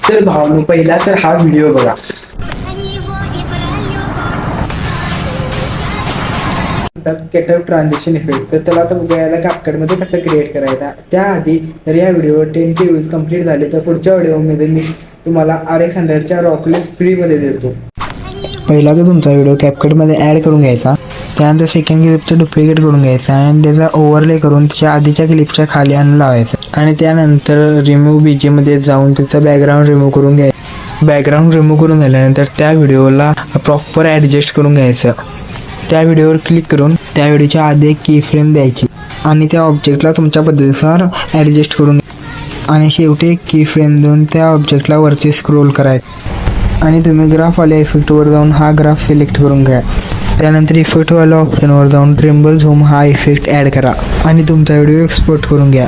तर भावानो, पहिला तर हा व्हिडिओ बघा. Cutout transaction effect. तर त्याला आता बघायला CapCutमध्ये कसं क्रिएट करायचा. त्याआधी तर या व्हिडिओवर 10K व्ह्यूज कंप्लीट झाले तर पुढच्या व्हिडिओमध्ये मी तुम्हाला RX100च्या रॉकलेट फ्रीमध्ये देतो. पहिला तर तुमचा व्हिडिओ CapCutमध्ये ॲड करून घ्यायचा. त्यानंतर सेकंड क्लिपचं डुप्लिकेट करून घ्यायचं आणि त्याचा ओव्हरले करून त्याच्या आधीच्या क्लिपच्या खाली आणून लावायचं आणि त्यानंतर रिमूव्ह BG जाऊन त्याचा बॅकग्राऊंड रिमूव्ह करून घ्यायचं. बॅकग्राऊंड रिमूव्ह करून झाल्यानंतर त्या व्हिडिओला प्रॉपर ॲडजस्ट करून घ्यायचं. त्या व्हिडिओवर क्लिक करून त्या व्हिडिओच्या आधी एक की फ्रेम द्यायची आणि त्या ऑब्जेक्टला तुमच्या पद्धतीनुसार ॲडजस्ट करून आणि शेवटी एक की फ्रेम देऊन त्या ऑब्जेक्टला वरती स्क्रोल करायचं आणि तुम्ही ग्राफवाल्या इफेक्टवर जाऊन हा ग्राफ सिलेक्ट करून घ्या. त्यानंतर इफेक्टवाल्या ऑप्शनवर जाऊन ट्रिम्बल झूम हा इफेक्ट ॲड करा आणि तुमचा व्हिडिओ एक्सपोर्ट करून घ्या.